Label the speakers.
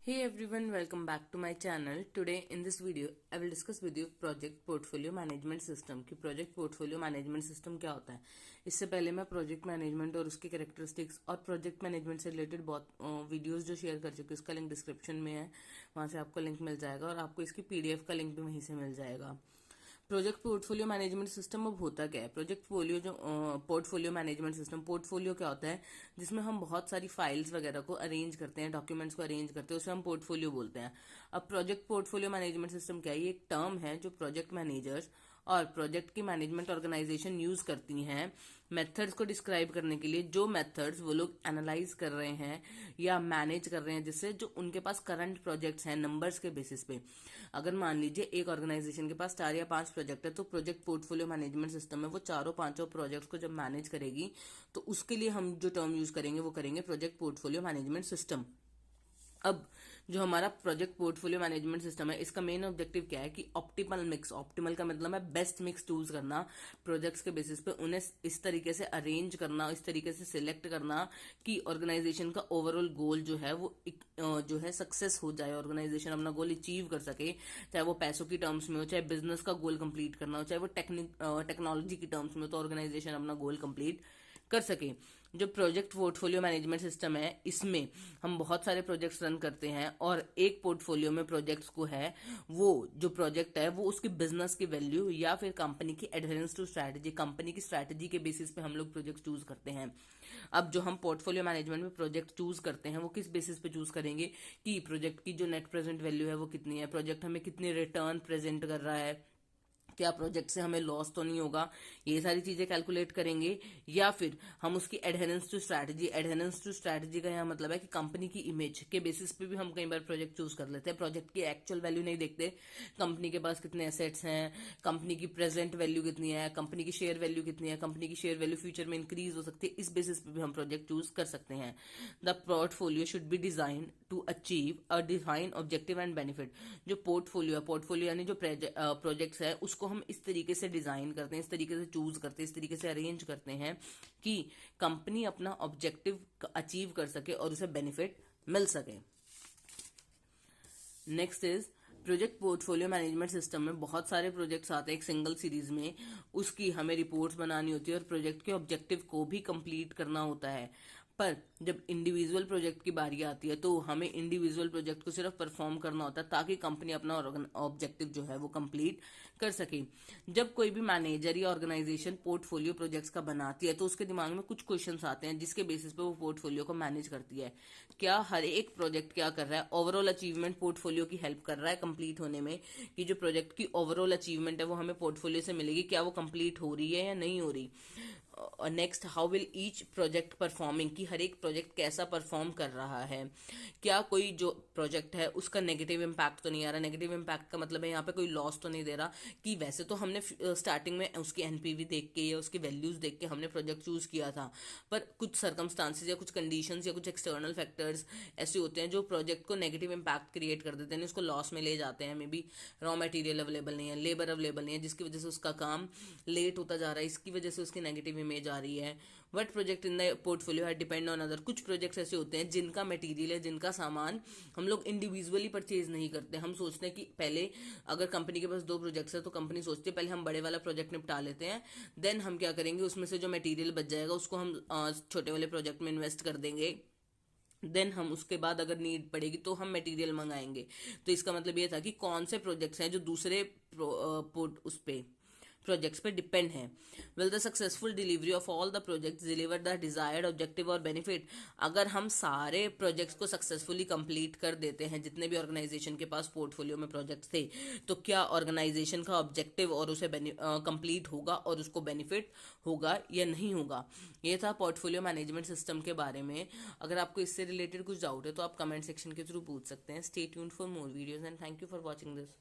Speaker 1: Hey everyone, welcome back to my channel. Today in this video I will discuss with you project portfolio management system कि project portfolio management system क्या होता है। इससे पहले मैं project management और उसके characteristics और project management से related बहुत वीडियोस जो शेयर कर चुकी हूँ, उसका लिंक डिस्क्रिप्शन में है, वहां से आपको लिंक मिल जाएगा और आपको इसकी PDF का लिंक भी वहीं से मिल जाएगा। प्रोजेक्ट पोर्टफोलियो मैनेजमेंट सिस्टम अब होता क्या है? Project portfolio management system, portfolio क्या होता है? जिसमें हम बहुत सारी फाइल्स वगैरह को अरेंज करते हैं, डॉक्यूमेंट्स को अरेंज करते हैं, उसे हम पोर्टफोलियो बोलते हैं। अब प्रोजेक्ट पोर्टफोलियो मैनेजमेंट सिस्टम क्या है? ये एक टर्म है जो प्रोजेक्ट मैनेजर्स और प्रोजेक्ट की मैनेजमेंट ऑर्गेनाइजेशन यूज करती हैं मेथड्स को डिस्क्राइब करने के लिए, जो मेथड्स वो लोग एनालाइज कर रहे हैं या मैनेज कर रहे हैं, जिससे जो उनके पास करंट प्रोजेक्ट्स हैं नंबर्स के बेसिस पे। अगर मान लीजिए एक ऑर्गेनाइजेशन के पास 4 या 5 प्रोजेक्ट है, तो प्रोजेक्ट पोर्टफोलियो मैनेजमेंट सिस्टम है वो चारों पांचों प्रोजेक्ट्स को जब मैनेज करेगी तो उसके लिए हम जो टर्म यूज करेंगे वो करेंगे प्रोजेक्ट पोर्टफोलियो मैनेजमेंट सिस्टम। अब जो हमारा प्रोजेक्ट पोर्टफोलियो मैनेजमेंट सिस्टम है, इसका मेन ऑब्जेक्टिव क्या है कि ऑप्टिमल मिक्स, ऑप्टिमल का मतलब है बेस्ट मिक्स चूज करना प्रोजेक्ट्स के बेसिस पे, उन्हें इस तरीके से अरेंज करना, इस तरीके से सिलेक्ट करना कि ऑर्गेनाइजेशन का ओवरऑल गोल जो है वो जो है सक्सेस हो जाए, ऑर्गेनाइजेशन अपना गोल अचीव कर सके, चाहे वो पैसों की टर्म्स में हो, चाहे बिजनेस का गोल कंप्लीट करना हो, चाहे वो टेक्नोलॉजी की टर्म्स में हो, तो ऑर्गेनाइजेशन अपना गोल कंप्लीट कर सके। जो प्रोजेक्ट पोर्टफोलियो मैनेजमेंट सिस्टम है, इसमें हम बहुत सारे प्रोजेक्ट्स रन करते हैं और एक पोर्टफोलियो में प्रोजेक्ट्स को है वो जो प्रोजेक्ट है वो उसकी बिजनेस की वैल्यू या फिर कंपनी की एडहेरेंस टू स्ट्रैटेजी, कंपनी की स्ट्रैटेजी के बेसिस पे हम लोग प्रोजेक्ट चूज करते हैं। अब जो हम पोर्टफोलियो मैनेजमेंट में प्रोजेक्ट चूज करते हैं वो किस बेसिस पे चूज करेंगे कि प्रोजेक्ट की जो नेट प्रेजेंट वैल्यू है वो कितनी है, प्रोजेक्ट हमें कितनी रिटर्न प्रेजेंट कर रहा है, क्या प्रोजेक्ट से हमें लॉस तो नहीं होगा, ये सारी चीजें कैलकुलेट करेंगे। या फिर हम उसकी adherence to strategy, adherence to strategy का यहाँ मतलब है कि कंपनी की इमेज के बेसिस पे भी हम कई बार प्रोजेक्ट चूज कर लेते हैं। प्रोजेक्ट की एक्चुअल वैल्यू नहीं देखते, कंपनी के पास कितने एसेट्स हैं, कंपनी की प्रेजेंट वैल्यू कितनी है, कंपनी की शेयर वैल्यू कितनी है, कंपनी की शेयर वैल्यू फ्यूचर में इंक्रीज हो सकती है, इस बेसिस पे भी हम प्रोजेक्ट चूज कर सकते हैं। The portfolio should be design to achieve a define objective and benefit. जो पोर्टफोलियो है, पोर्टफोलियो यानी जो प्रोजेक्ट्स है उसको हम इस तरीके से डिजाइन करते हैं, इस तरीके से चूज करते हैं, इस तरीके से अरेंज करते हैं कि कंपनी अपना ऑब्जेक्टिव अचीव कर सके और उसे बेनिफिट मिल सके। Next is project portfolio management system में बहुत सारे प्रोजेक्ट्स आते हैं एक सिंगल सीरीज में, उसकी हमें रिपोर्ट्स बनानी होती है और प्रोजेक्ट के ऑब्जेक्टिव को भी कंप्लीट करना होता है। पर जब इंडिविजुअल प्रोजेक्ट की बारी आती है तो हमें इंडिविजुअल प्रोजेक्ट को सिर्फ परफॉर्म करना होता है ताकि कंपनी अपना ऑब्जेक्टिव जो है वो कंप्लीट कर सके। जब कोई भी मैनेजर या ऑर्गेनाइजेशन पोर्टफोलियो प्रोजेक्ट्स का बनाती है तो उसके दिमाग में कुछ क्वेश्चंस आते हैं जिसके बेसिस पे वो पोर्टफोलियो को मैनेज करती है। क्या हर एक प्रोजेक्ट क्या कर रहा है, ओवरऑल अचीवमेंट पोर्टफोलियो की हेल्प कर रहा है कंप्लीट होने में, कि जो प्रोजेक्ट की ओवरऑल अचीवमेंट है वो हमें पोर्टफोलियो से मिलेगी, क्या वो कंप्लीट हो रही है या नहीं हो रही। और next, how will each project performing, कि हर एक प्रोजेक्ट कैसा परफॉर्म कर रहा है, क्या कोई जो प्रोजेक्ट है उसका नेगेटिव इम्पैक्ट तो नहीं आ रहा। नेगेटिव इम्पैक्ट का मतलब है यहाँ पे कोई लॉस तो नहीं दे रहा, कि वैसे तो हमने स्टार्टिंग में उसकी एनपीवी देख के या उसकी वैल्यूज देख के हमने प्रोजेक्ट चूज किया था, पर कुछ सर्कमस्टांसिस या कुछ कंडीशंस या कुछ एक्सटर्नल फैक्टर्स ऐसे होते हैं जो प्रोजेक्ट को नेगेटिव इम्पैक्ट क्रिएट कर देते हैं, उसको लॉस में ले जाते हैं। May be raw material available नहीं है, लेबर अवेलेबल नहीं है, जिसकी वजह से उसका काम लेट होता जा रहा है, इसकी वजह से उसकी नेगेटिव इमेज आ रही है। What project in the portfolio है डिपेंड ऑन अदर, कुछ प्रोजेक्ट्स ऐसे होते हैं जिनका मटेरियल है, जिनका सामान हम लोग इंडिविजुअली परचेज नहीं करते। हम सोचते हैं कि पहले अगर कंपनी के पास 2 प्रोजेक्ट्स है तो कंपनी सोचती है पहले हम बड़े वाला प्रोजेक्ट निपटा लेते हैं, देन हम क्या करेंगे उसमें से जो मटेरियल बच जाएगा उसको हम छोटे वाले प्रोजेक्ट में इन्वेस्ट कर देंगे, देन हम उसके बाद अगर नीड पड़ेगी तो हम मटेरियल मंगाएंगे। तो इसका मतलब ये था कि कौन से प्रोजेक्ट्स हैं जो दूसरे उस पे प्रोजेक्ट्स पे डिपेंड है। Will the successful delivery of all the projects deliver the desired objective और बेनिफिट, अगर हम सारे प्रोजेक्ट्स को सक्सेसफुली कंप्लीट कर देते हैं जितने भी ऑर्गेनाइजेशन के पास पोर्टफोलियो में प्रोजेक्ट्स थे, तो क्या ऑर्गेनाइजेशन का ऑब्जेक्टिव और उसे कंप्लीट होगा और उसको बेनिफिट होगा या नहीं होगा। ये था पोर्टफोलियो मैनेजमेंट सिस्टम के बारे में। अगर आपको इससे रिलेटेड कुछ डाउट है तो आप कमेंट सेक्शन के थ्रू पूछ सकते हैं। Stay tuned for more videos and thank you for watching this.